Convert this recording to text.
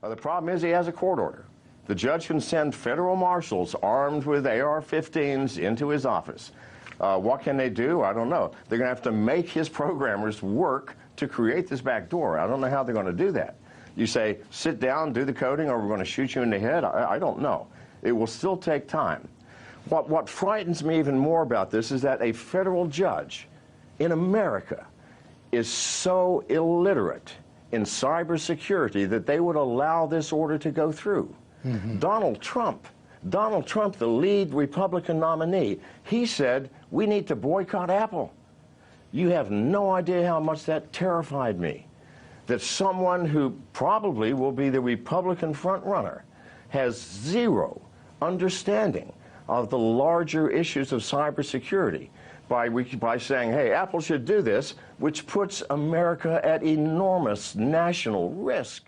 The problem is he has a court order. The judge can send federal marshals armed with AR-15s into his office. What can they do? I don't know. They're going to have to make his programmers work to create this back door. I don't know how they're going to do that. You say, sit down, do the coding, or we're going to shoot you in the head? I don't know. It will still take time. What frightens me even more about this is that a federal judge in America is so illiterate in cybersecurity that they would allow this order to go through. Donald Trump, the lead Republican nominee, he said, we need to boycott Apple. You have no idea how much that terrified me. That someone who probably will be the Republican frontrunner has zero understanding of the larger issues of cybersecurity by saying, hey, Apple should do this, which puts America at enormous national risk.